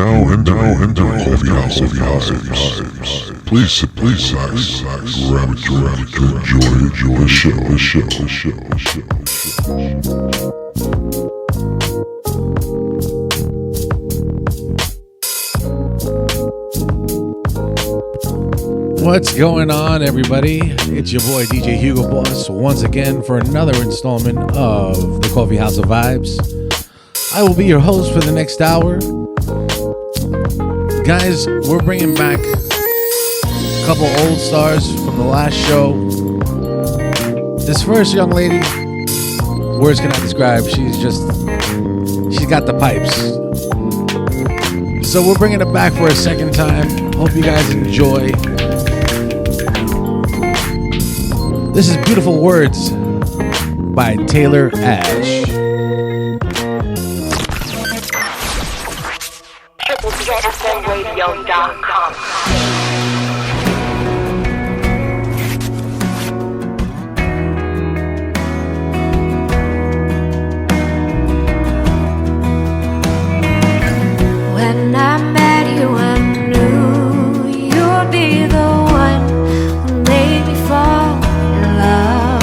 now enter CoffeeHouse vibes. Please relax, grab a drink to enjoy the show. What's going on, everybody? It's your boy DJ Hugo Boss once again for another installment of the CoffeeHouse of Vibes. I will be your host for the next hour. Guys, we're bringing back a couple old stars from the last show. This first young lady, words cannot describe. She's got the pipes. So we're bringing it back for a second time. Hope you guys enjoy. This is Beautiful Words by Taylor Ash. FMRadio.com. When I met you, I knew you'd be the one who made me fall in love.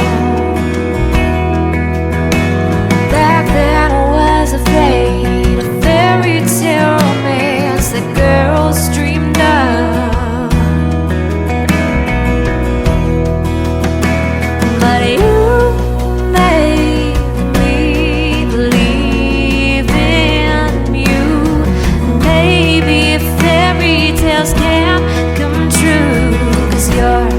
Back then I was afraid of fairy tale romance that girls dreamed of. But you made me believe in you. Maybe if fairy tales can come true, 'cause you're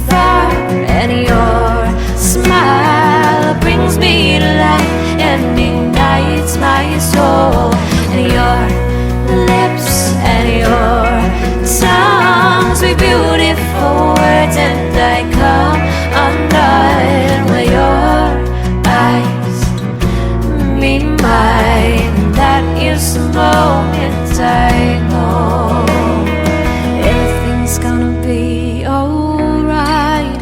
fire and your smile brings me to life and ignites my soul. And your lips and your tongue speak beautiful words, and I come undone when your eyes meet mine. That is the moment I know everything's gonna be alright.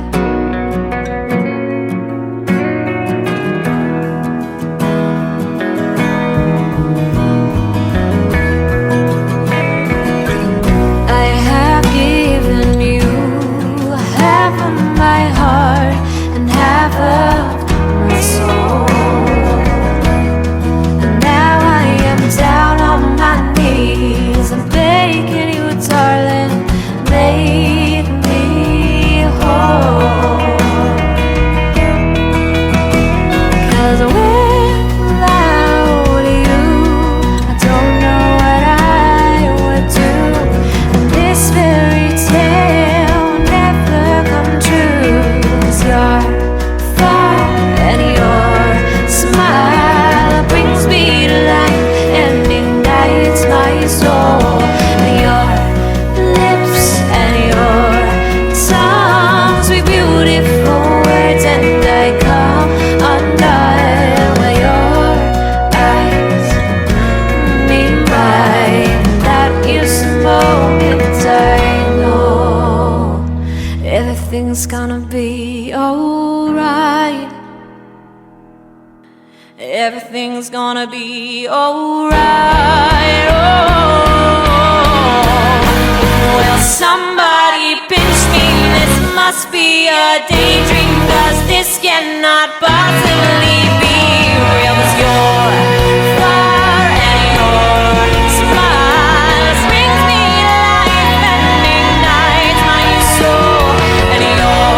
I have given you half of my heart and half of my soul. And now I am down on my knees. I'm begging you, darling, make me whole. 'Cause without you, I don't know what I would do. And this fairy tale will never come true. 'Cause your fire and your smile brings me to life and ignites my soul. And your lips and your tongue speak beautiful words, and I come undone when your eyes meet mine. That is the moment I know everything's gonna be alright. Everything's gonna be alright. Oh, well, somebody pinch me. This must be a daydream, 'cause this cannot possibly be real. 'Cause your fire and your smile brings me to life and ignites my soul. And your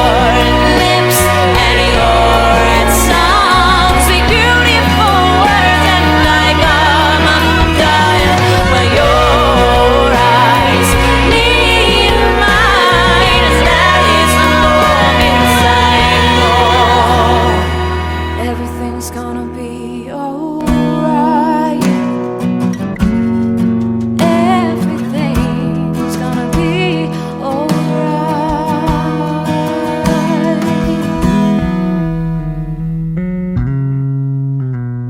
lips and your tongue speak beautiful words, and I come undone when your eyes meet mine. As that is the moment I know everything's gonna be alright. Everything's gonna be alright.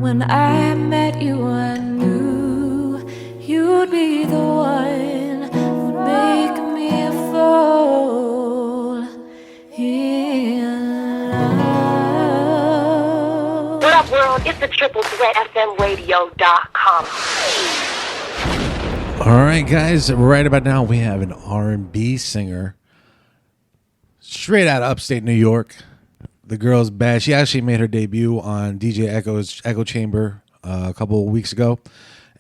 When I met you, I knew you'd be the one who'd make me fall in love. What up, world? It's the FMRadio.com. All right, guys. Right about now, we have an R&B singer straight out of upstate New York. The girl's bad. She actually made her debut on DJ Echo's Echo Chamber a couple of weeks ago,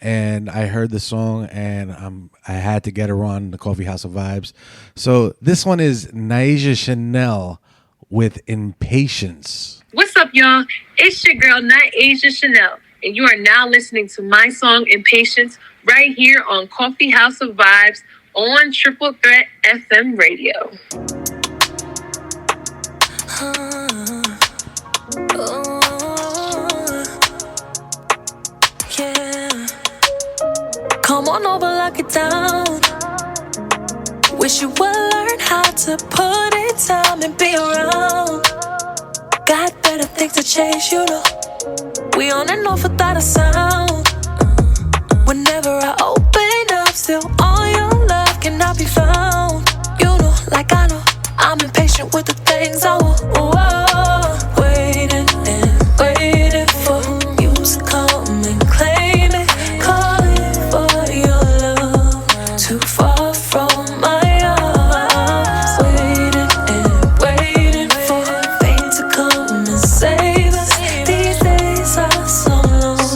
and I heard the song, and I had to get her on the Coffee House of Vibes. So this one is Naija Chanel with Impatience. What's up, y'all? It's your girl, Naija Chanel, and you are now listening to my song Impatience right here on Coffee House of Vibes on Triple Threat FM radio. Yeah. Come on over, lock it down. Wish you would learn how to put in time and be around. Got better things to chase, you know. We on and off without a sound. Whenever I open up, still all your love cannot be found. You know, like I know, I'm impatient with the things I want. Waiting and waiting for you to come and claim it. Calling for your love, too far from my arms. Waiting and waiting for fate to come and save us. These days are so long,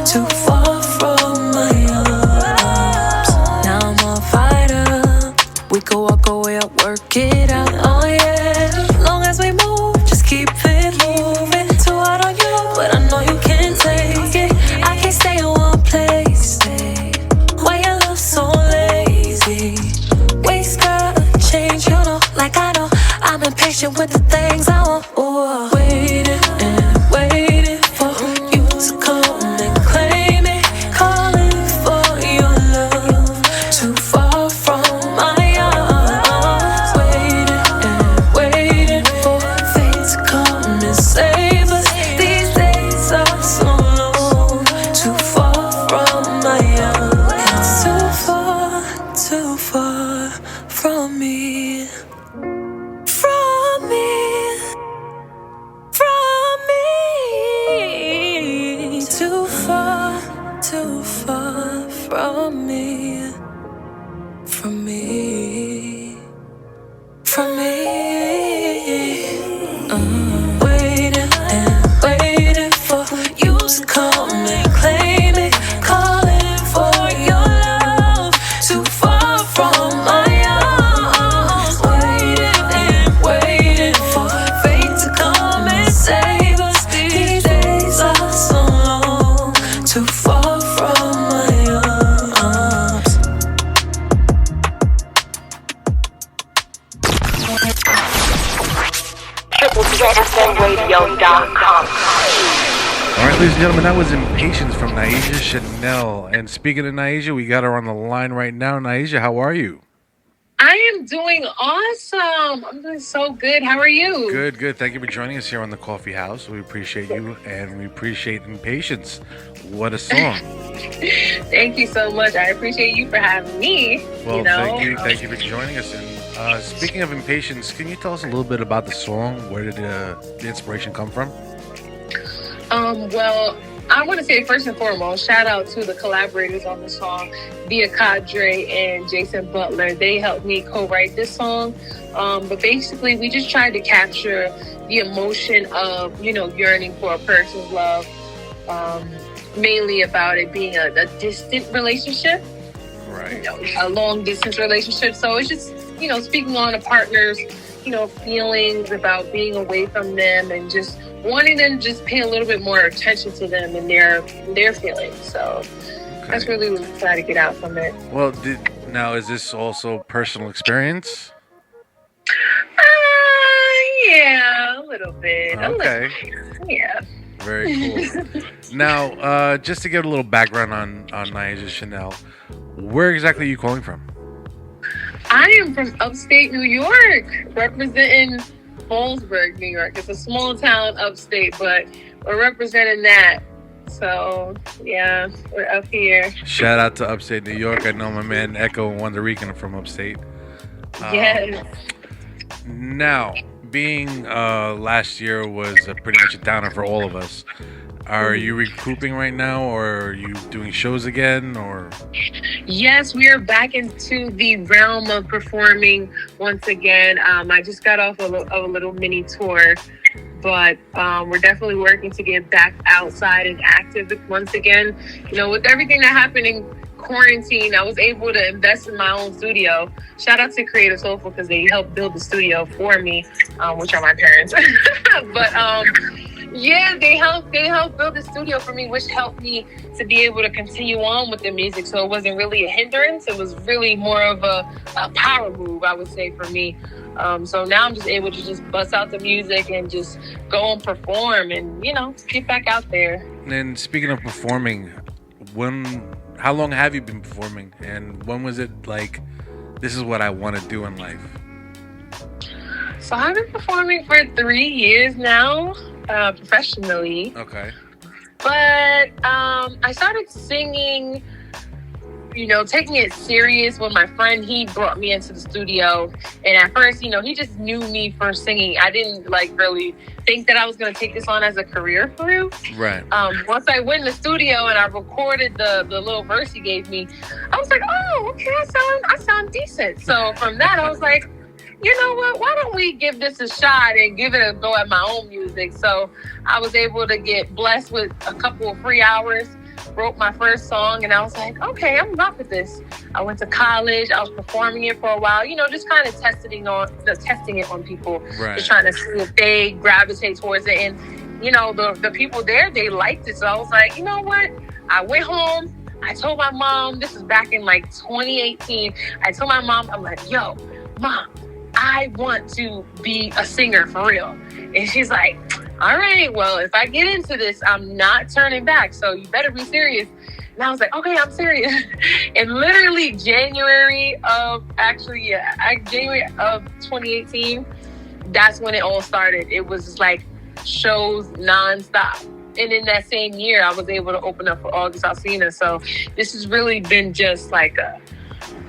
too far from my arms. Now I'm a fighter. We could walk away or work it out. Oh yeah, long as we move, just keep it moving. Too hard on you, but I know you can take it. I can't stay in one place. Why you look so lazy? Ways gotta change, you know, like I know. I'm impatient with the things I want. Ooh, waiting and waiting for you to come and claim it. Calling for your love, too far from my arms. Waiting and waiting for fate to come and save us. These days are so long, too far from my arms. It's too far from me. From me, from me. Too far from me. From me, from me. Waiting and waiting for you to come and claim it. Calling for your love, too far from my arms. Waiting and waiting for fate to come and save us. These days are so long, too far from my arms. TripleThreatFMradio.com. All right, ladies and gentlemen, that was Impatience from Naija Chanel. And speaking of Naija, we got her on the line right now. Naija, how are you? I am doing awesome. I'm doing so good. How are you? Good, good. Thank you for joining us here on the Coffee House. We appreciate you, and we appreciate Impatience. What a song. Thank you so much. I appreciate you for having me. Well, thank you for joining us. And speaking of Impatience, can you tell us a little bit about the song? Where did the inspiration come from? Well, I want to say first and foremost, shout out to the collaborators on the song, Via Cadre and Jason Butler. They helped me co-write this song. But basically, we just tried to capture the emotion of, yearning for a person's love. Mainly about it being a distant relationship. Right. A long distance relationship. So it's just, speaking on a partner's, feelings about being away from them and just wanting them to just pay a little bit more attention to them and their feelings. So that's really what we try to get out from it. Well, now is this also personal experience? Yeah, a little bit. Okay. Yeah. Very cool. Now, just to get a little background on Naija Chanel, where exactly are you calling from? I am from upstate New York, representing Fallsburg, New York. It's a small town upstate, but we're representing that. So, yeah, we're up here. Shout out to upstate New York. I know my man Echo and Wonder Rican are from upstate. Yes. Now, being last year was pretty much a downer for all of us. Are you recouping right now, or are you doing shows again, or? Yes, we are back into the realm of performing once again. I just got off of a little mini tour, but we're definitely working to get back outside and active once again. You know, with everything that happened in quarantine, I was able to invest in my own studio. Shout out to Creative Soulful because they helped build the studio for me, which are my parents. But yeah, they helped build the studio for me, which helped me to be able to continue on with the music. So it wasn't really a hindrance. It was really more of a power move, I would say, for me. So now I'm just able to just bust out the music and just go and perform and, you know, get back out there. And speaking of performing, how long have you been performing? And when was it like, this is what I want to do in life? So I've been performing for 3 years now, professionally. Okay. But I started singing, you know, taking it serious when my friend, he brought me into the studio. And at first, you know, he just knew me for singing. I didn't like really think that I was going to take this on as a career for real. Right. Once I went in the studio and I recorded the little verse he gave me, I was like, oh, okay, I sound decent. So from that, I was like, you know what, why don't we give this a shot and give it a go at my own music? So I was able to get blessed with a couple of free hours, wrote my first song, and I was like, okay, I'm rock with this. I went to college, I was performing it for a while, you know, just kind of testing it on people, right. Just trying to see if they gravitate towards it. And, you know, the people there, they liked it. So I was like, you know what, I went home, I told my mom, this was back in like 2018, I told my mom, I'm like, yo, Mom, I want to be a singer for real. And she's like, all right, well, if I get into this, I'm not turning back. So you better be serious. And I was like, okay, I'm serious. And literally January of 2018, that's when it all started. It was just like shows nonstop. And in that same year, I was able to open up for August Alsina. So this has really been just like a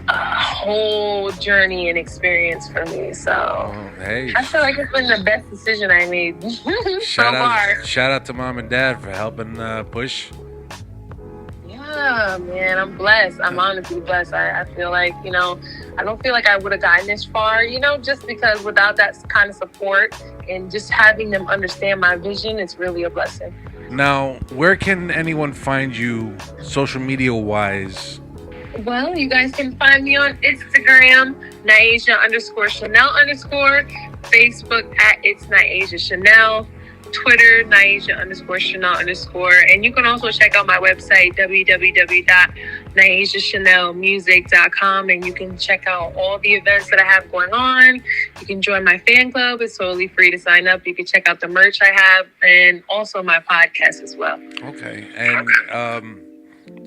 whole journey and experience for me. So hey, I feel like it's been the best decision I made so far. Shout out to Mom and Dad for helping push. Yeah, man, I'm blessed. I'm honestly blessed. I feel like, you know, I don't feel like I would have gotten this far, you know, just because without that kind of support and just having them understand my vision, it's really a blessing. Now, where can anyone find you social media wise? Well, you guys can find me on Instagram, Naisha_Chanel_, Facebook at It's Naisha Chanel, Twitter, Naisha_Chanel_, and you can also check out my website, www.naishachanelmusic.com, and you can check out all the events that I have going on. You can join my fan club. It's totally free to sign up. You can check out the merch I have and also my podcast as well. Okay.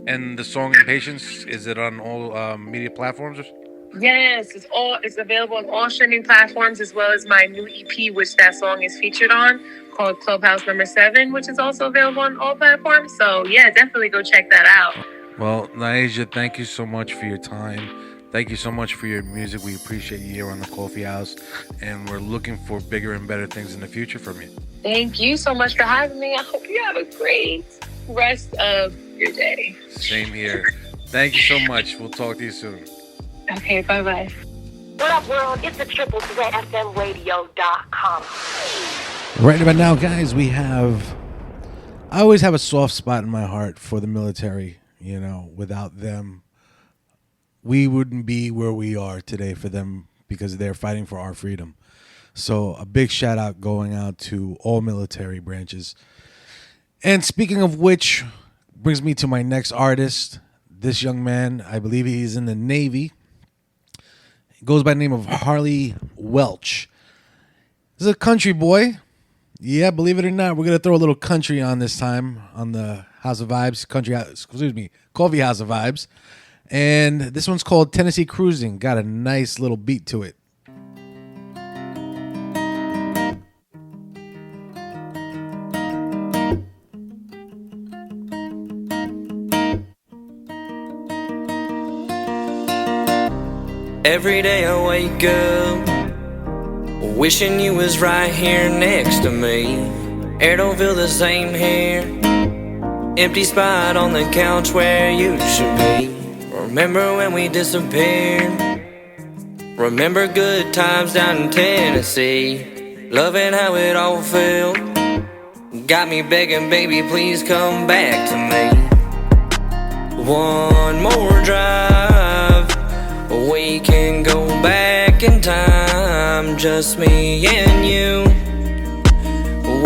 And the song Impatience, is it on all media platforms? Yes, it's available on all streaming platforms, as well as my new EP, which that song is featured on, called Clubhouse Number 7, which is also available on all platforms. So yeah, definitely go check that out. Well, Naisha, thank you so much for your time. Thank you so much for your music. We appreciate you here on the Coffee House, and we're looking for bigger and better things in the future from you. Thank you so much for having me. I hope you have a great rest of your day. Same here. Thank you so much. We'll talk to you soon. Okay, bye-bye. What up, world? It's the TripleThreatFMRadio.com. Right about now, guys, I always have a soft spot in my heart for the military. You know, without them, we wouldn't be where we are today for them, because they're fighting for our freedom. So a big shout out going out to all military branches. And speaking of which, brings me to my next artist. This young man, I believe he's in the Navy. He goes by the name of Harley Welch. He's a country boy. Yeah, believe it or not, we're going to throw a little country on this time on the House of Vibes, Coffee House of Vibes. And this one's called Tennessee Cruising. Got a nice little beat to it. Every day I wake up wishing you was right here next to me. Air don't feel the same here Empty spot on the couch where you should be. Remember when we disappeared? Remember good times down in Tennessee. Loving how it all felt. Got me begging, baby, please come back to me. One more drive, we can go back in time. Just me and you.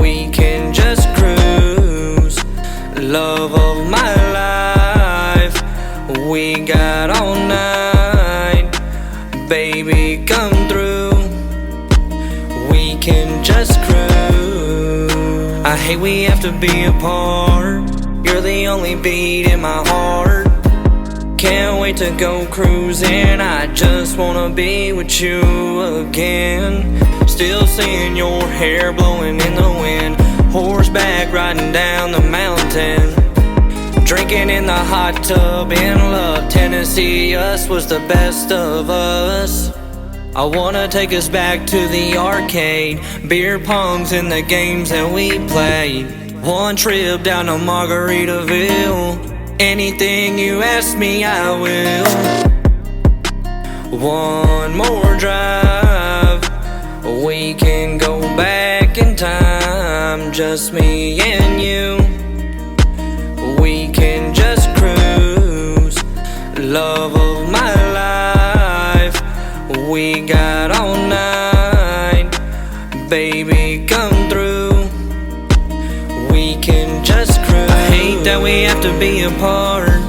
We can just cruise. Love of my life. We got all night. Baby, come through. We can just cruise. I hate we have to be apart. You're the only beat in my heart. Can't wait to go cruising. I just wanna be with you again. Still seeing your hair blowing in the wind. Horseback riding down the mountain. Drinking in the hot tub in love. Tennessee, us was the best of us. I wanna take us back to the arcade. Beer pongs and the games that we played. One trip down to Margaritaville. Anything you ask me, I will. One more drive, we can go back in time. Just me and you. We can just cruise. Love of my life. We got all night. Baby, come through. We can just cruise. I hate that we have to be apart.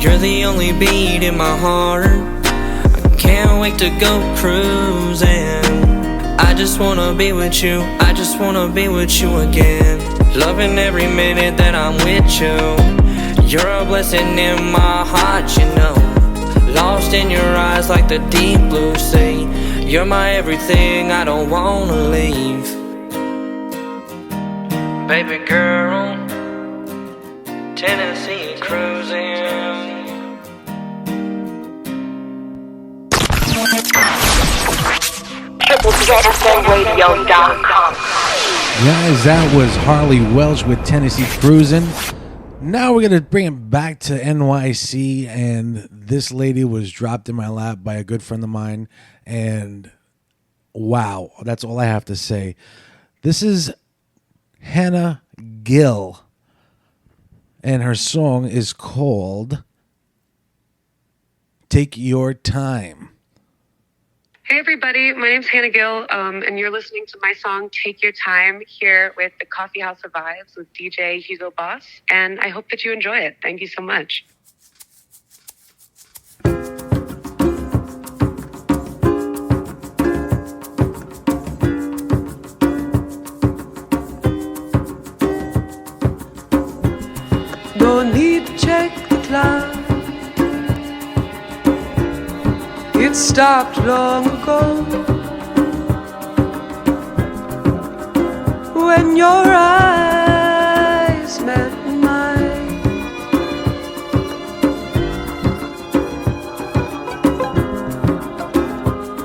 You're the only beat in my heart. I can't wait to go cruising. I just wanna be with you. I just wanna be with you again. Loving every minute that I'm with you. You're a blessing in my heart, you know. Lost in your eyes like the deep blue sea. You're my everything, I don't wanna leave. Baby girl, Tennessee cruising. TripleZFMRadio.com. Guys, that was Harley Welch with Tennessee Cruisin'. Now we're going to bring it back to NYC, and this lady was dropped in my lap by a good friend of mine, and wow, that's all I have to say. This is Hannah Gill, and her song is called Take Your Time. Hey everybody, my name's Hannah Gill, and you're listening to my song Take Your Time here with the CoffeeHouse of Vibes with DJ Hugo Boss, and I hope that you enjoy it. Thank you so much. No need to check the clock. It stopped long ago when your eyes met mine.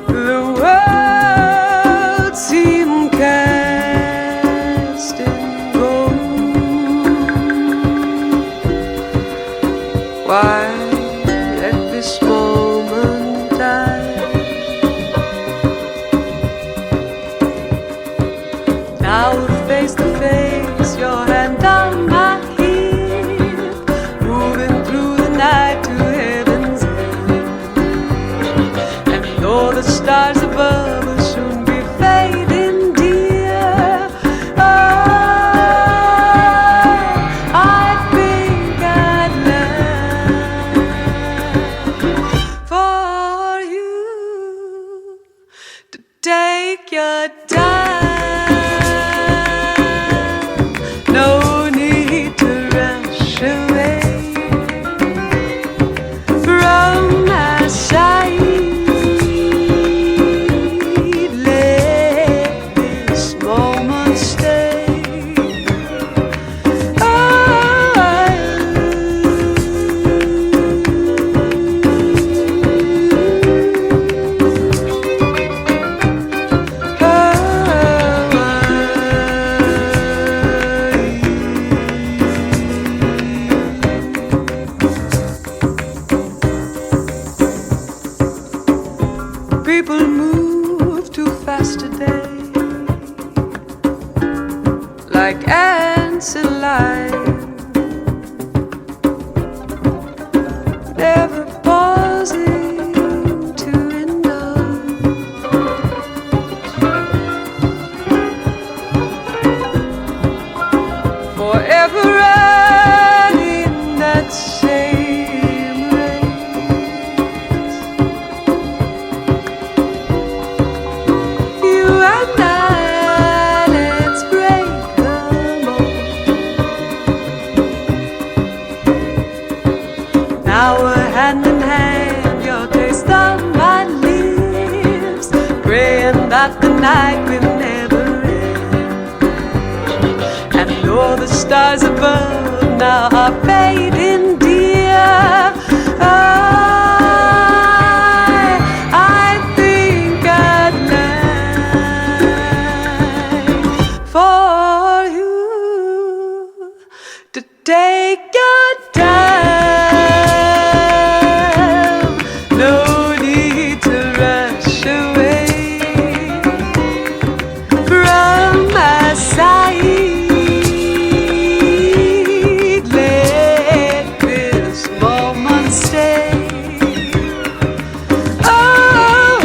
The world seemed cast in gold. Why let this moment die? Now we're face to face, your hand on my hip, moving through the night to heaven's edge. And though the stars above will soon be fading, dear, oh, I think I'd like for you to take your time. No need to rush away from my side. Let this moment stay. Oh, people move too fast today, like ants in line, never pausing to indulge. Forever riding that same race. You and I, let's break the mold. Now we're hand in hand, your taste on my lips, praying that the night will never end. And though the stars above now are fading dear, I think I'd like for you to take your time. No need to rush away from my side. Let this moment stay. Oh,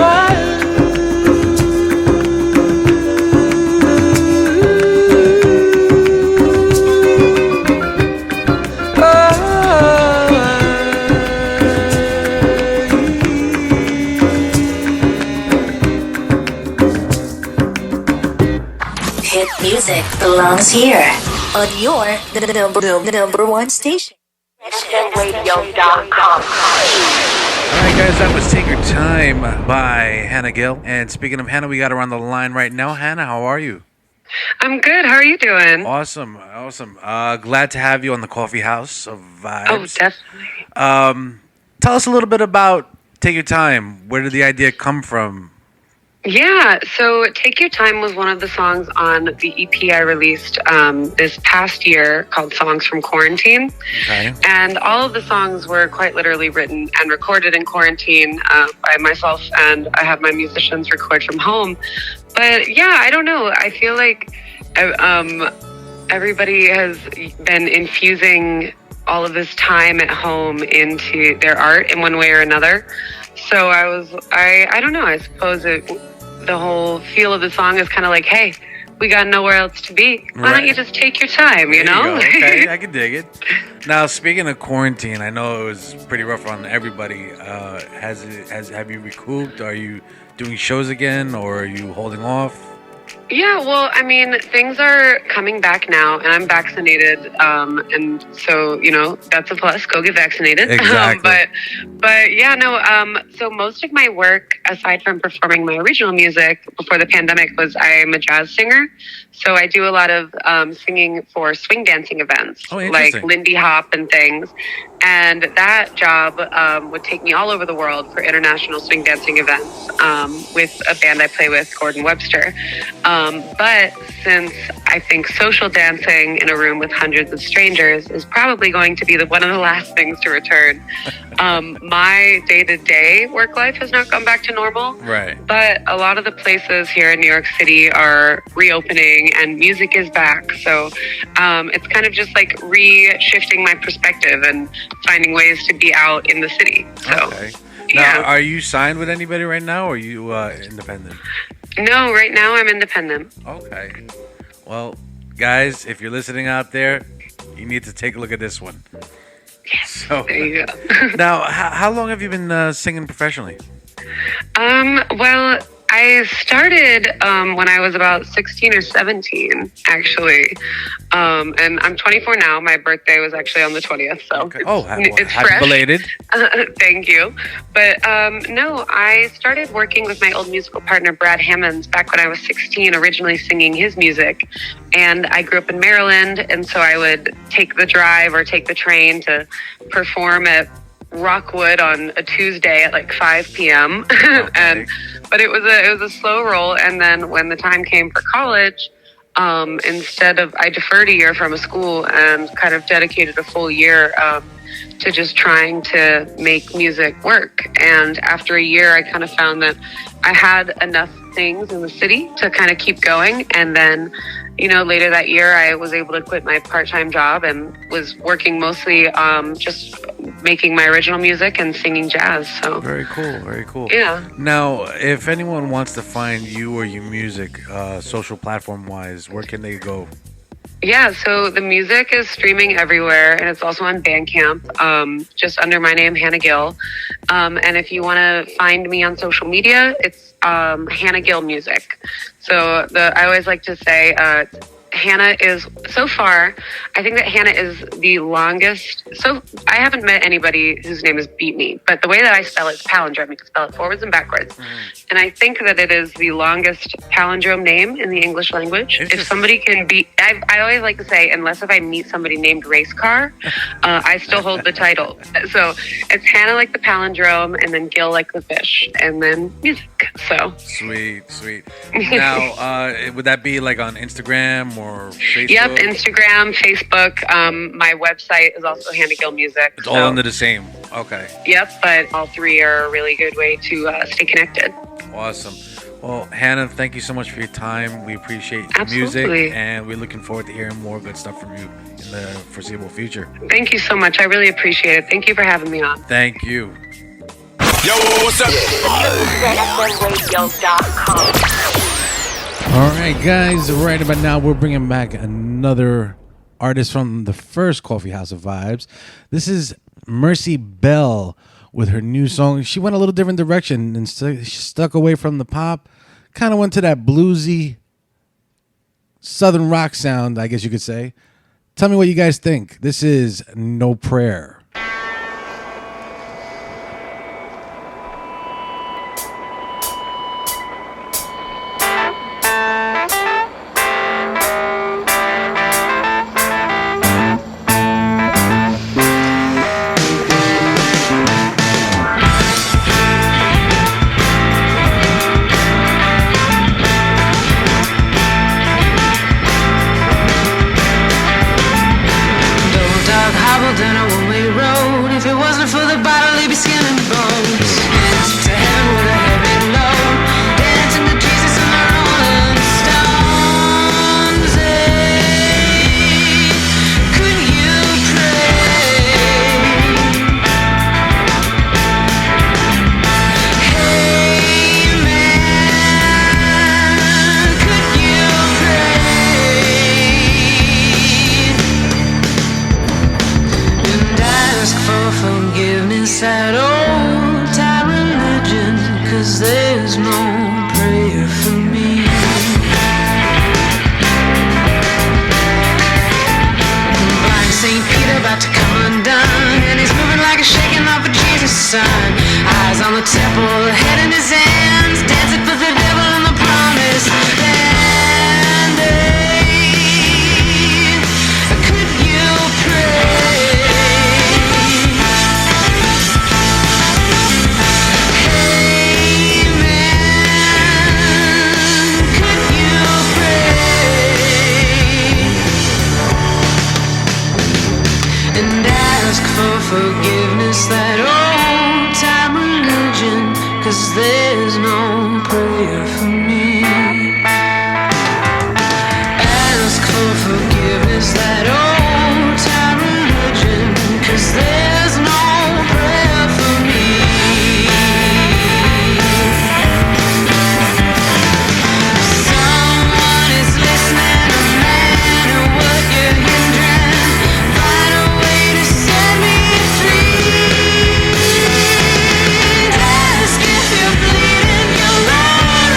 Hit music belongs here on your number one station. FMRadio.com. Alright guys, that was Take Your Time by Hannah Gill. And speaking of Hannah, we got her on the line right now. Hannah, how are you? I'm good. How are you doing? Awesome. Glad to have you on the Coffee House of Vibes. Oh, definitely. Tell us a little bit about Take Your Time. Where did the idea come from? Yeah, so Take Your Time was one of the songs on the EP I released this past year called Songs from Quarantine. Okay. And all of the songs were quite literally written and recorded in quarantine by myself, and I have my musicians record from home. But yeah, I don't know. I feel like everybody has been infusing all of this time at home into their art in one way or another. So I don't know. I suppose the whole feel of the song is kind of like, hey, we got nowhere else to be. Why don't you just take your time, you know? There you go. Okay, I can dig it. Now, speaking of quarantine, I know it was pretty rough on everybody. Have you recouped? Are you doing shows again, or are you holding off? Yeah, well, I mean, things are coming back now, and I'm vaccinated, and so, you know, that's a plus. Go get vaccinated. Exactly. But yeah, no, so most of my work, aside from performing my original music before the pandemic, was I'm a jazz singer. So I do a lot of singing for swing dancing events, like Lindy Hop and things. And that job would take me all over the world for international swing dancing events with a band I play with, Gordon Webster. But since I think social dancing in a room with hundreds of strangers is probably going to be one of the last things to return, my day-to-day work life has not gone back to normal. Right. But a lot of the places here in New York City are reopening and music is back. So it's kind of just like re-shifting my perspective and finding ways to be out in the city. So, okay. Yeah. Now, are you signed with anybody right now, or are you independent? No, right now I'm independent. Okay. Well, guys, if you're listening out there, you need to take a look at this one. Yes. So, there you go. Now, how long have you been singing professionally? Well, I started when I was about 16 or 17, actually. And I'm 24 now. My birthday was actually on the 20th, so it's happy fresh. Belated. Thank you. But no, I started working with my old musical partner, Brad Hammonds, back when I was 16, originally singing his music. And I grew up in Maryland, and so I would take the drive or take the train to perform at Rockwood on a Tuesday at like 5 p.m. Okay. But it was a slow roll. And then when the time came for college, instead of, I deferred a year from a school and kind of dedicated a full year to just trying to make music work. And after a year, I kind of found that I had enough things in the city to kind of keep going. And then, you know, later that year, I was able to quit my part-time job and was working mostly just making my original music and singing jazz. So very cool, very cool. Yeah. Now, if anyone wants to find you or your music, social platform-wise, where can they go? Yeah, so the music is streaming everywhere, and it's also on Bandcamp, just under my name, Hannah Gill. And if you want to find me on social media, it's Hannah Gill Music. So I always like to say Hannah is, so far, I think that Hannah is the longest. So I haven't met anybody whose name is Beat Me, but the way that I spell it is palindrome. You can spell it forwards and backwards. And I think that it is the longest palindrome name in the English language. If somebody can beat, I always like to say, unless if I meet somebody named Race Car, I still hold the title. So it's Hannah like the palindrome, and then Gill like the fish, and then music. So sweet. Now, would that be like on Instagram or Facebook? Yep, Instagram, Facebook. My website is also Hannah Gill Music. It's all under the same. Okay. Yep, but all three are a really good way to stay connected. Awesome. Well, Hannah, thank you so much for your time. We appreciate your Absolutely. music, and we're looking forward to hearing more good stuff from you in the foreseeable future. Thank you so much. I really appreciate it. Thank you for having me on. Thank you. Yo, what's up? All right, guys. Right about now, we're bringing back another artist from the first Coffee House of Vibes. This is Mercy Bell with her new song. She went a little different direction and she stuck away from the pop. Kind of went to that bluesy southern rock sound, I guess you could say. Tell me what you guys think. This is No Prayer.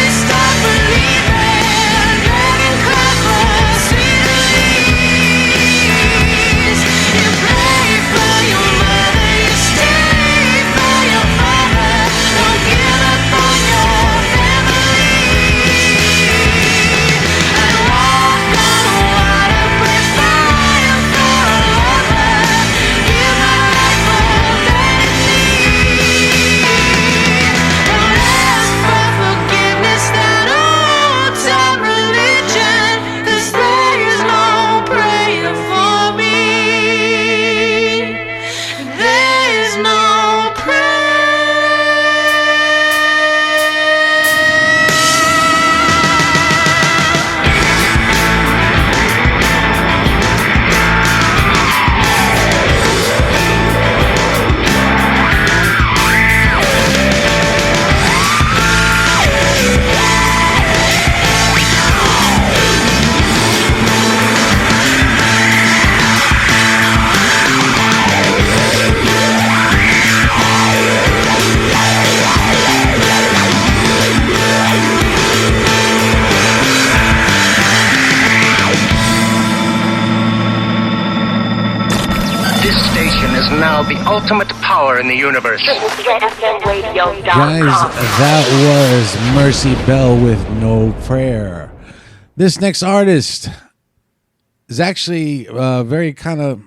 Stop the ultimate power in the universe. Guys, that was Mercy Bell with No Prayer. This next artist is actually very kind of,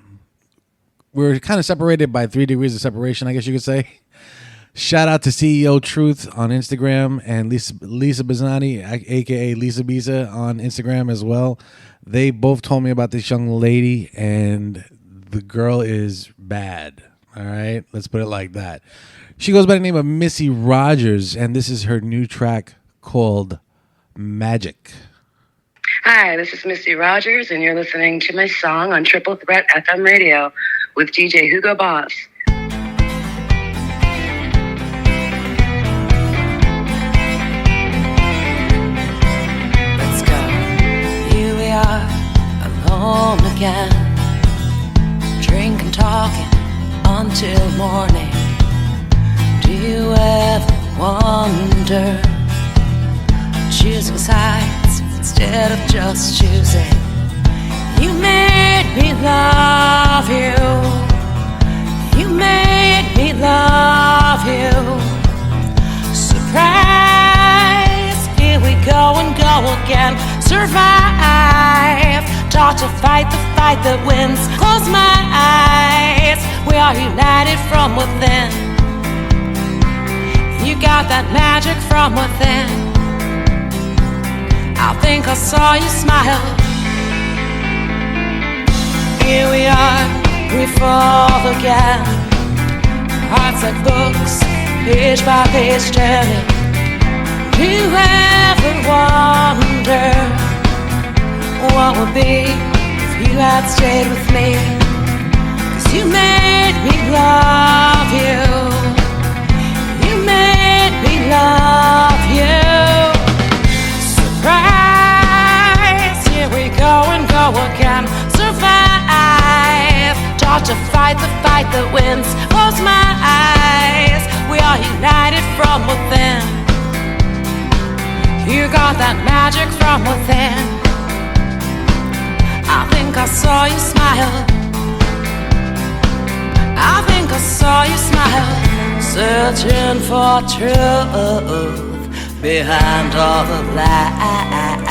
we're kind of separated by 3 degrees of separation, I guess you could say. Shout out to CEO Truth on Instagram and Lisa Bizzani, aka Lisa Biza, on Instagram as well. They both told me about this young lady, and the girl is bad. All right, let's put it like that. She goes by the name of Missy Rogers, and this is her new track called Magic. Hi, this is Missy Rogers, and you're listening to my song on Triple Threat FM radio with DJ Hugo Boss. Let's go. Here we are, alone again, drinking, talking until morning. Do you ever wonder, choosing sides instead of just choosing? You made me love you. You made me love you. Surprise, here we go and go again. Survive, taught to fight the fight that wins. Close my eyes, we are united from within. You got that magic from within. I think I saw you smile. Here we are, we fall again. Hearts like books, page by page turning. Do you ever wonder what would be if you had stayed with me? 'Cause you made me love you. You made me love you. Surprise, here we go and go again. Survive, taught to fight the fight that wins. Close my eyes, we are united from within. You got that magic from within. I think I saw you smile. I think I saw you smile. Searching for truth behind all the lies.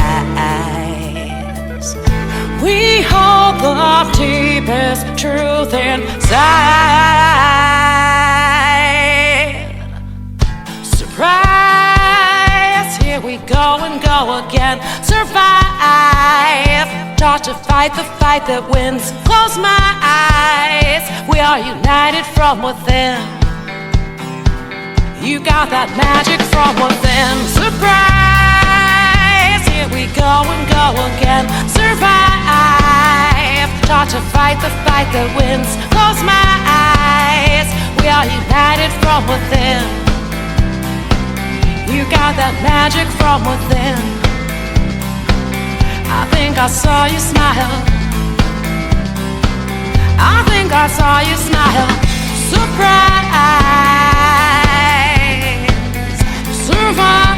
We hold the deepest truth inside. Surprise, here we go and go again. Survive, taught to fight the fight that wins. Close my eyes, we are united from within. You got that magic from within. Surprise, here we go and go again. Survive, taught to fight the fight that wins. Close my eyes, we are united from within. You got that magic from within. I think I saw you smile. I think I saw you smile. Surprise, survive.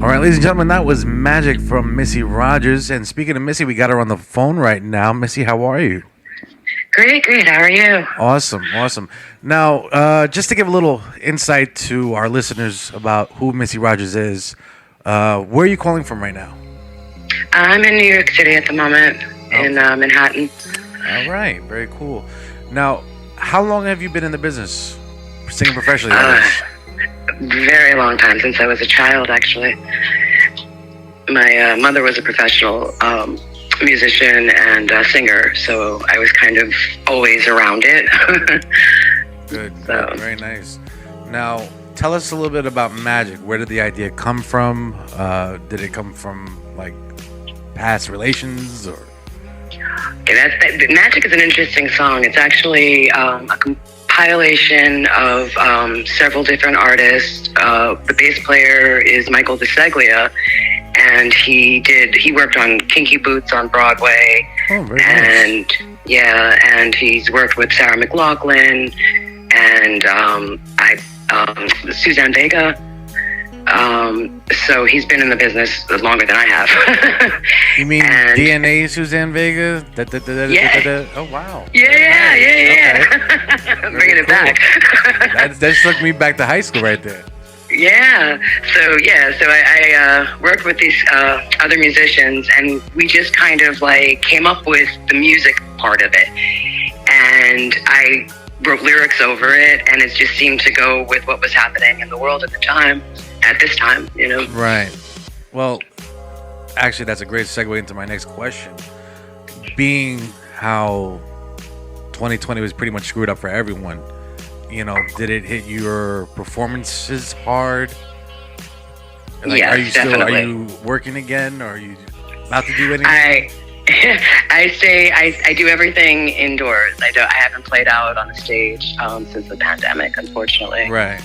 All right, ladies and gentlemen, that was Magic from Missy Rogers. And speaking of Missy, we got her on the phone right now. Missy, how are you? Great, great. How are you? Awesome, awesome. Now, just to give a little insight to our listeners about who Missy Rogers is, where are you calling from right now? I'm in New York City at the moment, in Manhattan. All right, very cool. Now, how long have you been in the business, singing professionally? That is? Very long time, since I was a child, actually. My mother was a professional musician and singer, so I was kind of always around it. Good, so. Very nice. Now, tell us a little bit about Magic. Where did the idea come from? Did it come from like past relations or? Magic is an interesting song. It's actually a compilation of several different artists. The bass player is Michael DeSeglia, and he worked on Kinky Boots on Broadway. Oh, very nice. And he's worked with Sarah McLachlan and Suzanne Vega. So he's been in the business longer than I have. You mean DNA Suzanne Vega? Yeah. Oh, wow. Yeah. Okay. Bringing it back. that just took me back to high school right there. Yeah. So I worked with these other musicians, and we just kind of like came up with the music part of it. And I wrote lyrics over it, and it just seemed to go with what was happening in the world at the time. At this time, you know. Right. Well, actually, that's a great segue into my next question. Being how 2020 was pretty much screwed up for everyone, you know, did it hit your performances hard? Like, Yes, definitely. Are you working again, or are you about to do anything? I do everything indoors. I haven't played out on the stage since the pandemic, unfortunately. Right.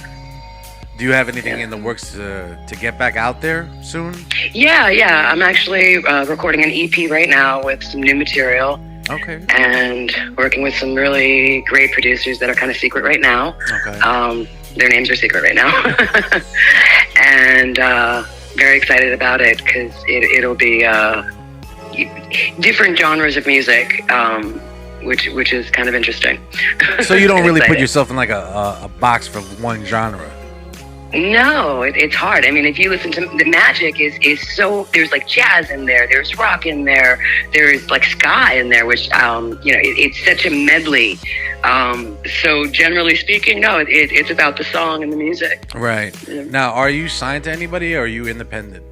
Do you have anything in the works to get back out there soon? Yeah. I'm actually recording an EP right now with some new material. Okay. And working with some really great producers that are kind of secret right now. Okay. Their names are secret right now. And very excited about it because it'll be different genres of music, which is kind of interesting. So you don't really put yourself in like a box for one genre? No, it's hard. I mean, if you listen to the Magic is so, there's like jazz in there, there's rock in there, there's like ska in there, which it's such a medley. So generally speaking, no, it's about the song and the music. Right. Yeah. Now, are you signed to anybody, or are you independent?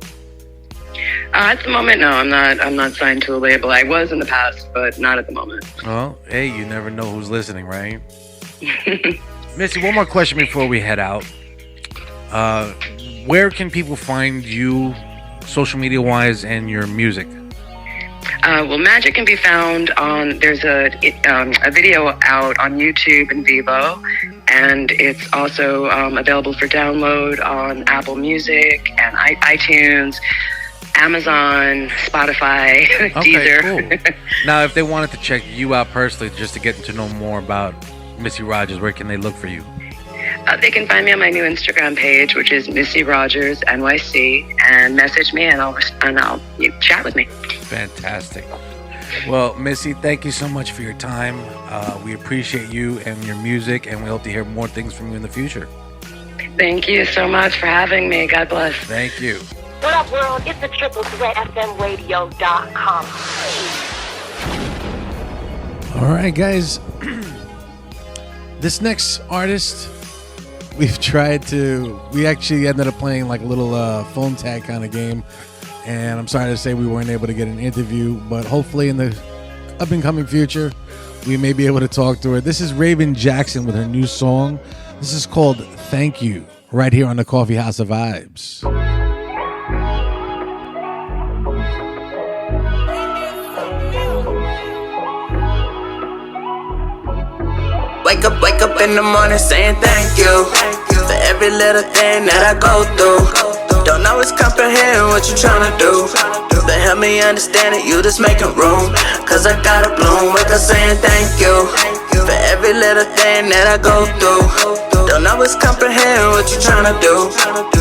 At the moment, no, I'm not signed to a label. I was in the past, but not at the moment. Well, hey, you never know who's listening, right? Missy, one more question before we head out. Where can people find you, social media wise, and your music? Well, Magic can be found on. There's a video out on YouTube and Vivo, and it's also available for download on Apple Music and iTunes, Amazon, Spotify, Deezer. Cool. Now, if they wanted to check you out personally, just to get to know more about Missy Rogers, where can they look for you? They can find me on my new Instagram page, which is Missy Rogers NYC, and message me, and I'll chat with me. Fantastic. Well, Missy, thank you so much for your time. We appreciate you and your music, and we hope to hear more things from you in the future. Thank you so much for having me. God bless. Thank you. What up, world? It's the triplethreatfmradio.com. All right, guys. This next artist, we actually ended up playing like a little phone tag kind of game, and I'm sorry to say we weren't able to get an interview, but hopefully in the up and coming future we may be able to talk to her. This is Raven Jackson with her new song. This is called Thank You, right here on the CoffeeHouse of Vibes. Wake up in the morning saying thank you for every little thing that I go through. Don't always comprehend what you're trying to do, but help me understand it, you just making room. Cause I gotta bloom. Wake up saying thank you for every little thing that I go through. Don't always comprehend what you're trying to do,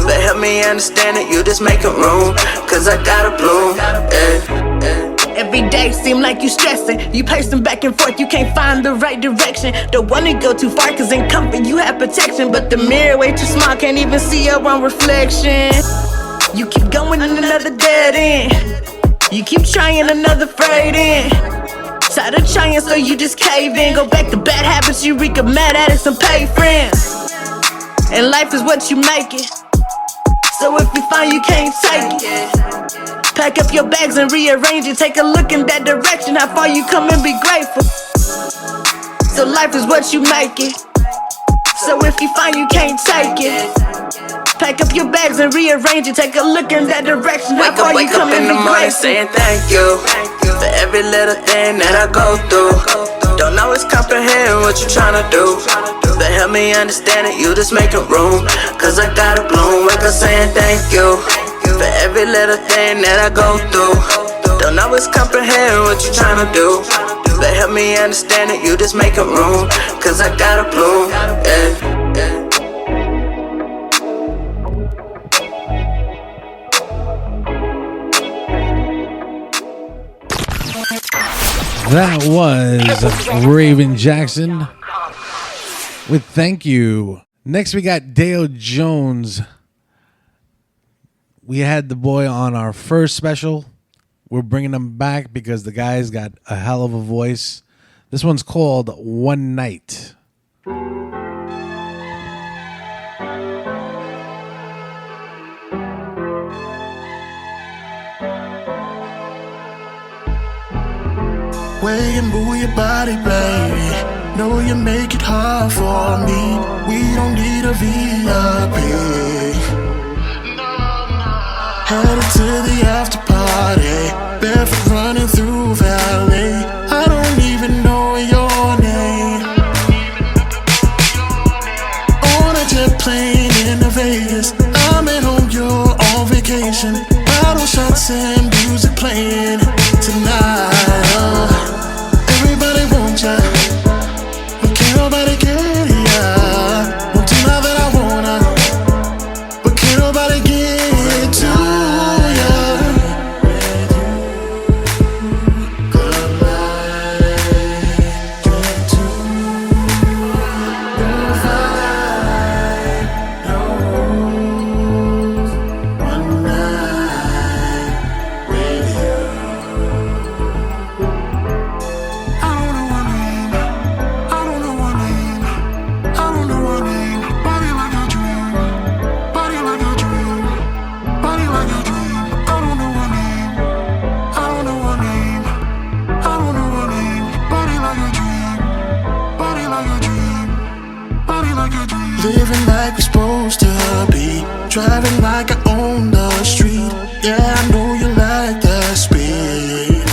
but help me understand it, you just making room. Cause I gotta bloom. Every day seem like you stressing. You pacing back and forth, you can't find the right direction. Don't wanna go too far cause in comfort you have protection, but the mirror way too small, can't even see your own reflection. You keep going in another dead end. You keep trying another frayed in. Tired of trying so you just cave in. Go back to bad habits, you reek of mad addicts and pay friends. And life is what you make it. So if you find you can't take it, pack up your bags and rearrange it. Take a look in that direction, how far you come and be grateful. So life is what you make it. So if you find you can't take it, pack up your bags and rearrange it. Take a look in that direction. Wake up in the morning saying thank you for every little thing that I go through. Don't always comprehend what you're trying to do, but help me understand it, you just making room. Cause I gotta bloom. Wake up saying thank you for every little thing that I go through. Don't always comprehend what you're trying to do, but help me understand it, you just making room. Cause I gotta bloom, yeah. That was Raven Jackson with Thank You. Next, we got Dale Jones. We had the boy on our first special. We're bringing him back because the guy's got a hell of a voice. This one's called One Night. Way and move your body, baby. Know you make it hard for me. We don't need a VIP. Headed to the after party, barefoot running through valet. I don't even know your name. On a jet plane into Vegas, I'm at home, you're on vacation. Bottle shots and music playing tonight. Everybody want ya, but can't nobody get ya. Want to know that I wanna, but can't nobody get to ya. One night with you. Living like we're supposed to be, driving like I own the street. Yeah, I know you like that speed.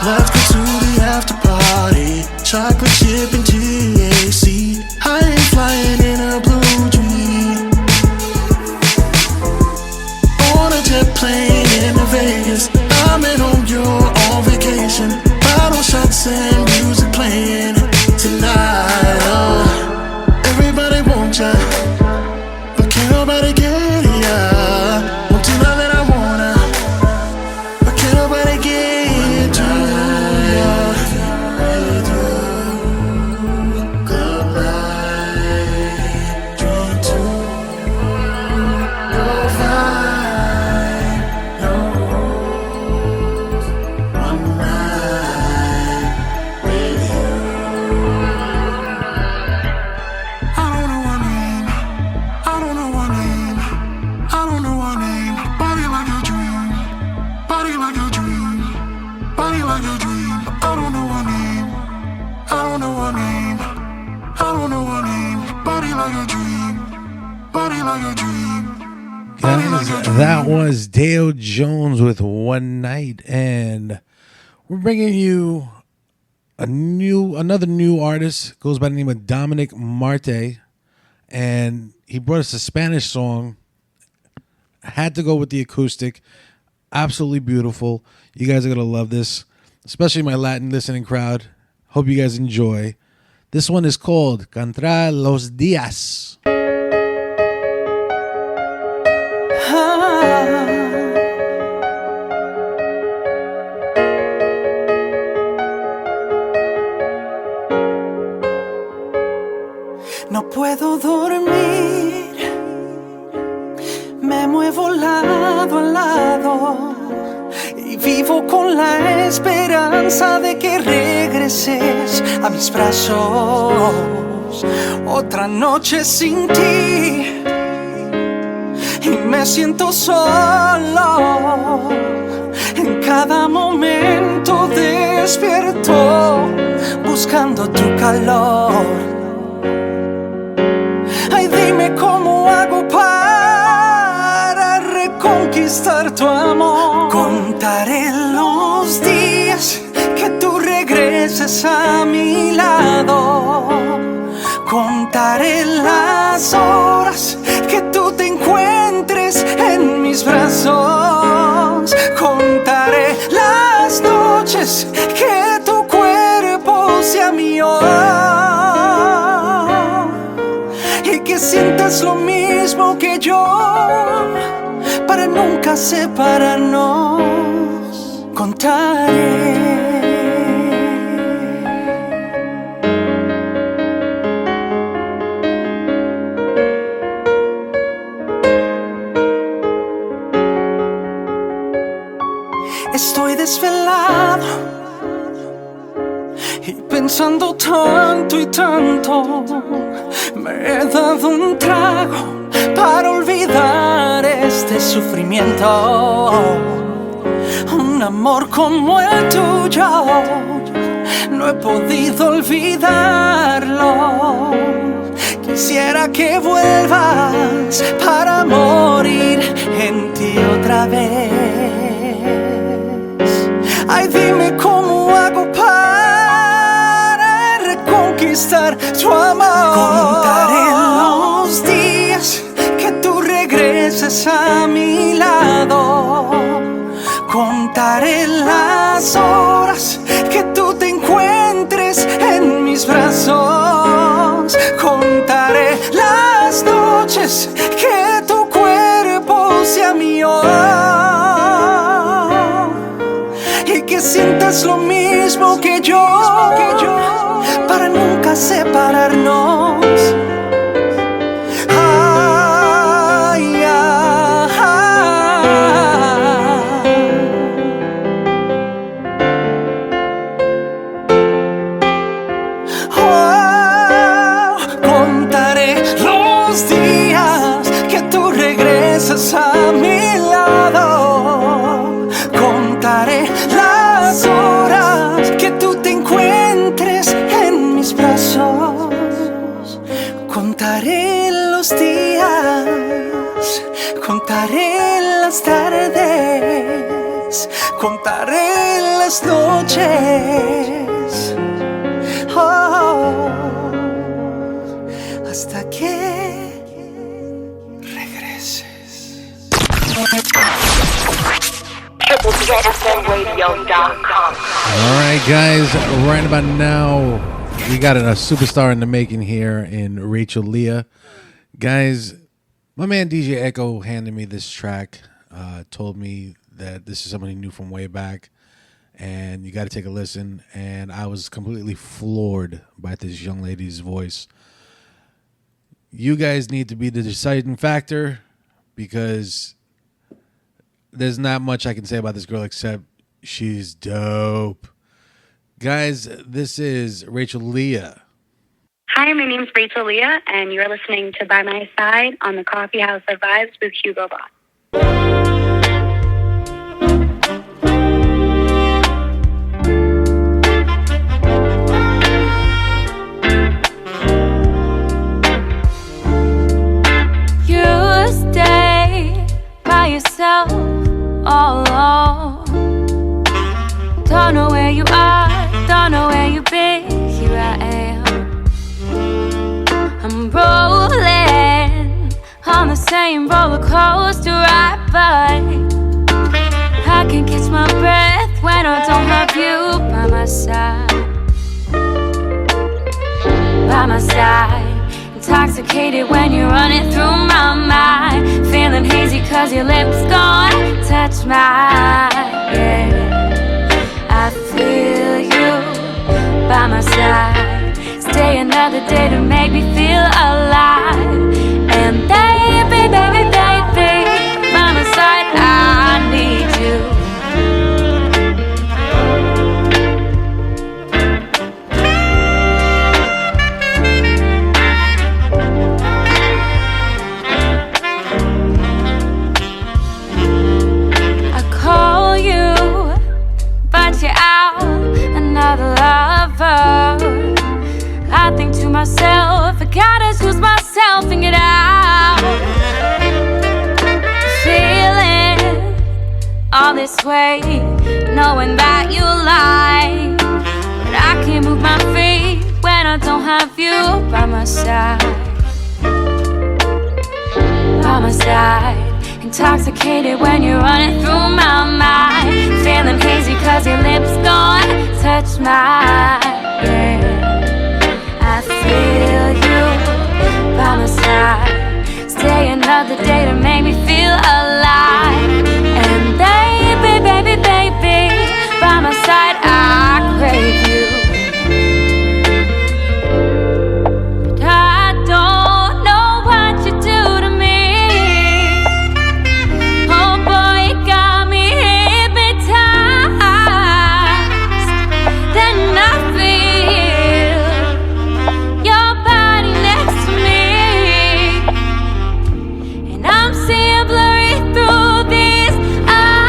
Let's go to the after party, chocolate chip and TAC. I ain't flying in a blue dream. On a jet plane into Vegas, I'm at home, you're on vacation. Bottle shots and music playing tonight. Everybody want ya, but can't nobody get ya. Want to know that I wanna, but can't nobody get to ya. Club night, drink to go find one night with you. Guys, that was Dale Jones with One Night, and we're bringing you another new artist. Goes by the name of Dominic Marte, and he brought us a Spanish song. Had to go with the acoustic. Absolutely beautiful. You guys are gonna love this, especially my Latin listening crowd. Hope you guys enjoy. This one is called Contra los Días. No puedo dormir, me muevo lado a lado y vivo con la esperanza de que regreses a mis brazos. Otra noche sin ti y me siento solo. En cada momento despierto buscando tu calor. hago para reconquistar tu amor. Contaré los días que tú regreses a mi lado. Contaré las horas que tú te encuentres en mis brazos. Contaré las noches que tu cuerpo sea mío. Y que sientas lo mismo que yo, para nunca separarnos. Contaré. Estoy desvelado y pensando tanto y tanto. Me he dado un trago para olvidar este sufrimiento. Un amor como el tuyo no he podido olvidarlo. Quisiera que vuelvas para morir en ti otra vez. Ay, dime cómo hago para reconquistar tu amor. Contaré los días que tú regreses a mi lado. Contaré las horas que tú te encuentres en mis brazos. Contaré las noches que tu cuerpo sea mío. Y que sientas lo mismo que yo, para nunca separarnos. Ay, ay, oh, contaré los días que tú regresas a mi lado. Contaré las horas que tú te encuentres en mis brazos. Contaré los días, contaré las tardes, contaré las noches, oh, hasta que regreses. Alright guys, right about now we got a superstar in the making here in Rachel Leah. Guys, my man DJ Echo handed me this track, told me that this is somebody new from way back and you got to take a listen, and I was completely floored by this young lady's voice. You guys need to be the deciding factor because there's not much I can say about this girl except she's dope. Guys, this is Rachel Leah. Hi, my name's Rachel Leah, and you're listening to By My Side on the CoffeeHouse of Vibes with Hugo Boss. You stay by yourself all alone. Don't know where you are, don't know where you've been. Here I am, I'm rolling on the same roller coaster ride, but I can catch my breath when I don't have you by my side. By my side. Intoxicated when you're running through my mind. Feeling hazy cause your lips gone touch mine, yeah. I feel you by my side. Stay another day to make me feel alive. And baby, baby, baby, by my side I need you. You're out, another lover. I think to myself, I gotta choose myself and get out. all this weight, knowing that you lie. But I can't move my feet when I don't have you by my side. By my side. Intoxicated when you're running through my mind. Feeling hazy cause your lips gone touch mine. Yeah. I feel you by my side. Stay another day to make me feel alive. And baby, baby, baby, by my side I crave you. But I don't know what you do to me. Oh boy, you got me hypnotized. Then I feel your body next to me, and I'm seeing blurry through these eyes.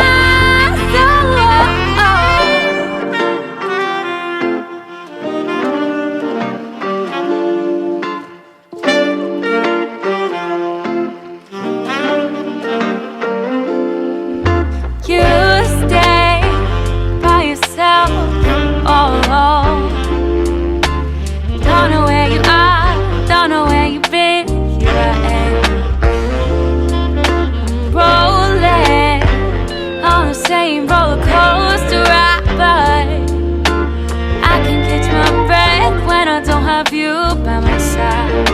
You stay by yourself all alone. Don't know where you are, don't know where you've been. Here I am, rolling on the same roller coaster ride, but I can catch my breath when I don't have you by my side.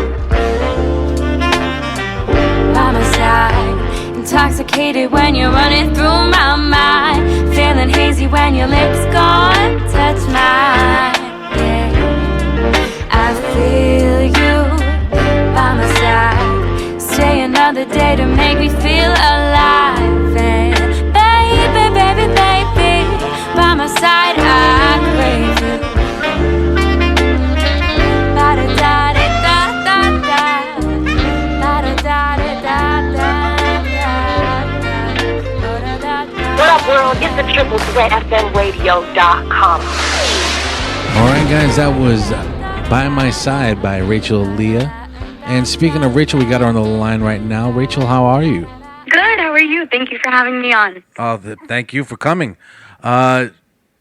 By my side. Intoxicated when you're running through my mind. Feeling hazy when your lips gone touch mine. Yeah. I feel you by my side. Stay another day to make me feel alive. And baby, baby, baby, by my side I crave you. Ba-da-da-da-da-da-da. Ba-da-da-da-da-da-da. What up, world? It's the TripleThreatFMRadio.com. Alright guys, that was By My Side by Rachel Leah. And speaking of Rachel, we got her on the line right now. Rachel, how are you? Good, how are you? Thank you for having me on. Thank you for coming.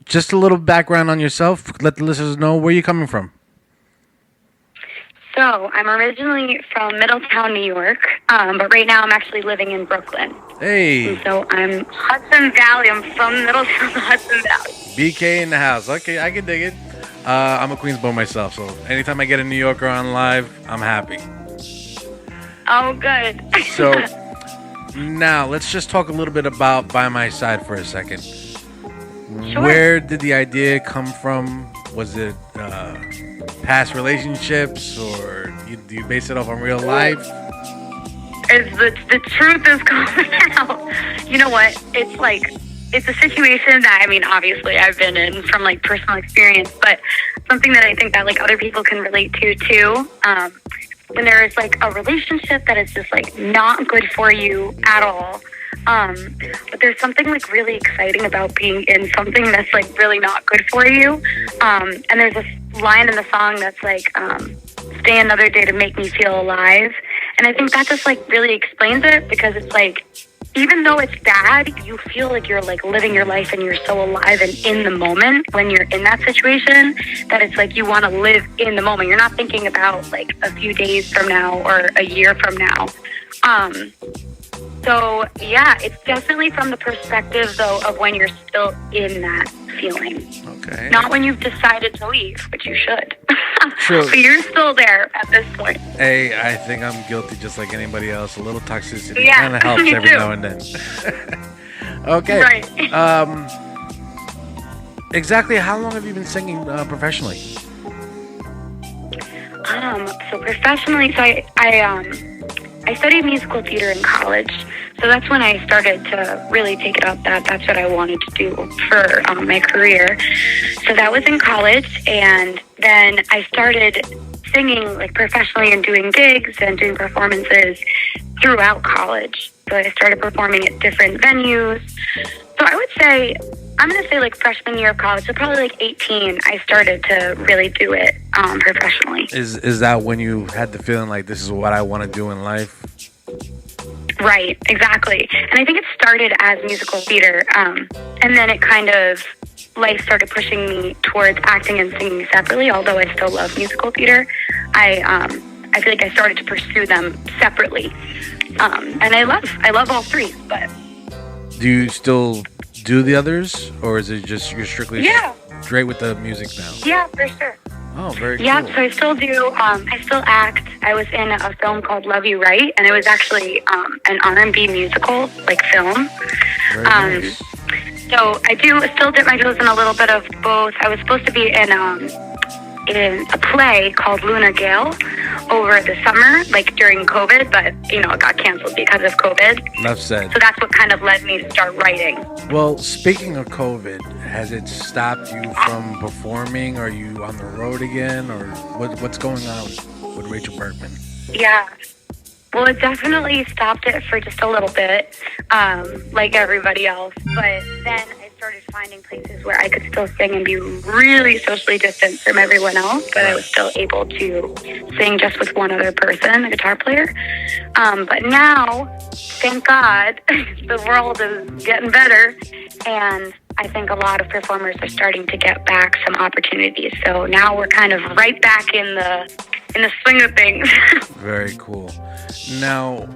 Just a little background on yourself. Let the listeners know where you're coming from. So, I'm originally from Middletown, New York, but right now I'm actually living in Brooklyn. Hey. And so I'm Hudson Valley. I'm from Middletown, Hudson Valley. BK in the house. Okay, I can dig it. I'm a Queensboro myself, so anytime I get a New Yorker on live, I'm happy. Oh, good. So, now let's just talk a little bit about By My Side for a second. Sure. Where did the idea come from? Was it past relationships, or do you base it off on real life? The truth is coming out. You know what? It's a situation that, I mean, obviously I've been in from like personal experience, but something that I think that like other people can relate to too. When there is like a relationship that is just like not good for you at all. But there's something like really exciting about being in something that's like really not good for you. And there's this line in the song that's like, stay another day to make me feel alive. And I think that just like really explains it, because it's like, even though it's bad, you feel like you're like living your life and you're so alive and in the moment when you're in that situation, that it's like you want to live in the moment. You're not thinking about like a few days from now or a year from now. So yeah, it's definitely from the perspective though of when you're still in that feeling. Okay. Not when you've decided to leave, which you should. True. But you're still there at this point. Hey, I think I'm guilty just like anybody else. A little toxicity Yeah, kind of helps me every too. now and then. Okay. Right. Exactly how long have you been singing professionally? So professionally, so I studied musical theater in college. So that's when I started to really take it up that that's what I wanted to do for my career. So that was in college, and then I started singing like professionally and doing gigs and doing performances throughout college. So I started performing at different venues. So I would say, I'm going to say like freshman year of college, so probably like 18, I started to really do it professionally. Is that when you had the feeling like this is what I want to do in life? Right, exactly. And I think it started as musical theater, and then it kind of, life started pushing me towards acting and singing separately, although I still love musical theater. I feel like I started to pursue them separately. And I love all three, but... Do you still do the others, or is it just you're strictly Yeah. straight with the music now? Yeah, for sure. Oh, very Yeah, cool. so I still do. I still act. I was in a film called Love You Right, and it was actually an R&B musical, like film. Very nice. So I do still dip my toes in a little bit of both. I was supposed to be in a play called Luna Gale over the summer, like during COVID, but it got canceled because of COVID. Enough said. So that's what kind of led me to start writing. Well, speaking of COVID, has it stopped you from performing? Are you on the road again, or what's going on with Rachel Berkman? Yeah. Well, it definitely stopped it for just a little bit, like everybody else. But then I started finding places where I could still sing and be really socially distant from everyone else, but I was still able to sing just with one other person, a guitar player. But now, thank God, the world is getting better, and I think a lot of performers are starting to get back some opportunities. So now we're kind of right back in the swing of things. Very cool. Now,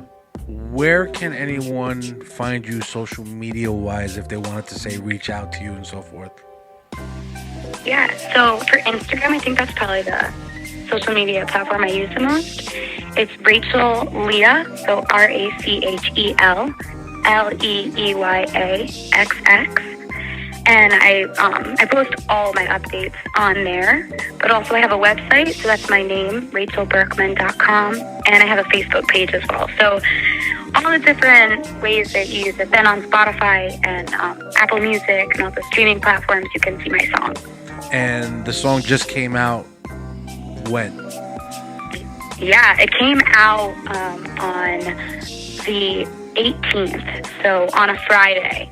where can anyone find you social media-wise if they wanted to, say, reach out to you and so forth? Yeah, so for Instagram, I think that's probably the social media platform I use the most. It's Rachel Leah, so RACHEL LEEYAXX. And I post all my updates on there, but also I have a website, so that's my name, rachelberkman.com, and I have a Facebook page as well. So all the different ways that you use it. Then on Spotify and Apple Music and all the streaming platforms, you can see my song. And the song just came out when? Yeah, it came out on the 18th, so on a Friday.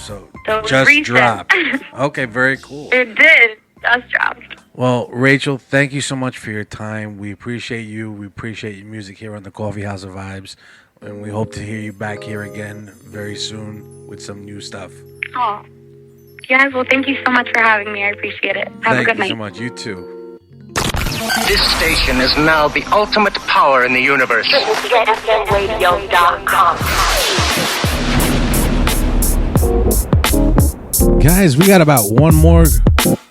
So just recent. Dropped. Okay, very cool. It did. Just dropped. Well, Rachel, thank you so much for your time. We appreciate you. We appreciate your music here on the Coffeehouse of Vibes. And we hope to hear you back here again very soon with some new stuff. Oh. Yeah, well, thank you so much for having me. I appreciate it. Have a good night. Thank you so much. You too. This station is now the ultimate power in the universe. ZFMradio.com. Guys, we got about one more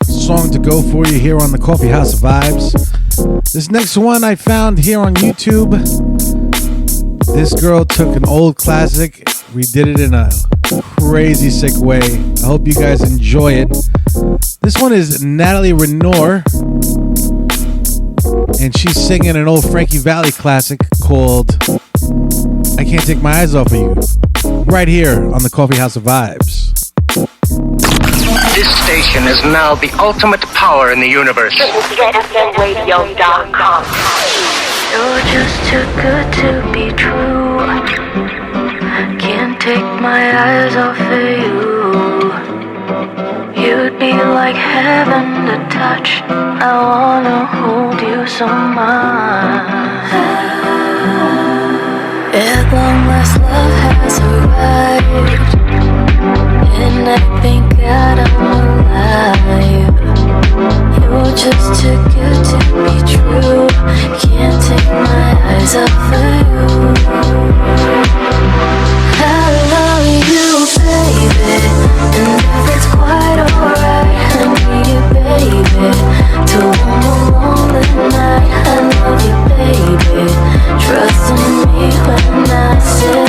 song to go for you here on the Coffeehouse of Vibes. This next one I found here on YouTube. This girl took an old classic, redid it in a crazy sick way. I hope you guys enjoy it. This one is Natalie Renoir, and she's singing an old Frankie Valli classic called I Can't Take My Eyes Off of You, right here on the Coffeehouse of Vibes. This station is now the ultimate power in the universe. ZFMradio.com. You're just too good to be true. Can't take my eyes off of you. You'd be like heaven to touch. I wanna hold you so much. At long last, love has arrived, and I thank God I'm alive. You're just too good to be true. Can't take my eyes off of you. I love you, baby, and if it's quite alright, I need you, baby, to warm a lonely night. I love you, baby, trust in me when I say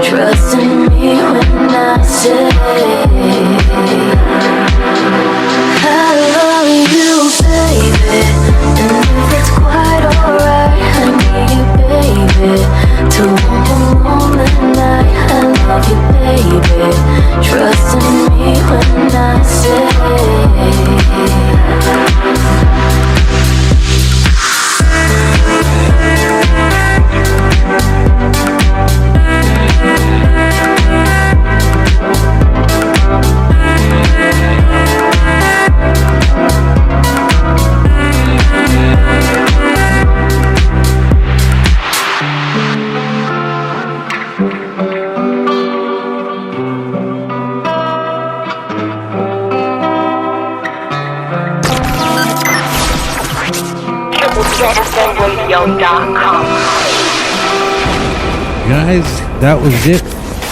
Trust in me when I say I love you, baby. And if it's quite alright, I need you, baby. To one more moment night, I love you, baby. Trust in me when I say Guys, that was it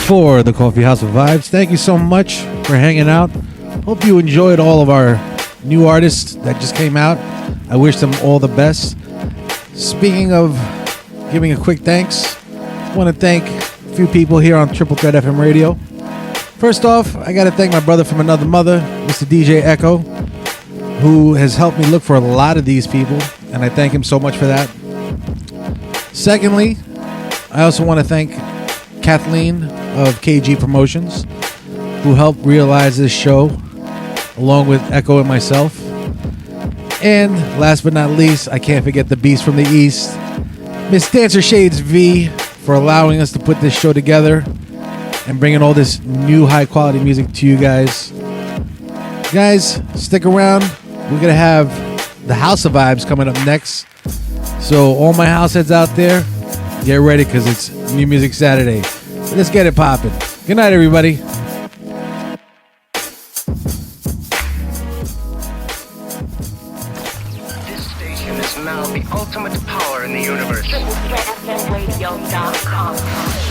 for the Coffee House of Vibes. Thank you so much for hanging out. Hope you enjoyed all of our new artists that just came out. I wish them all the best. Speaking of giving a quick thanks, I want to thank a few people here on Triple Threat FM Radio. First off, I got to thank my brother from another mother, Mr. DJ Echo, who has helped me look for a lot of these people, and I thank him so much for that. Secondly, I also want to thank Kathleen of KG Promotions, who helped realize this show, along with Echo and myself. And last but not least, I can't forget the beast from the East, Miss Dancer Shades V, for allowing us to put this show together and bringing all this new high quality music to you guys. Guys, stick around. We're going to have the House of Vibes coming up next. So all my house heads out there, get ready because it's New Music Saturday. Let's get it popping. Good night, everybody. This station is now the ultimate power in the universe. Radio.com.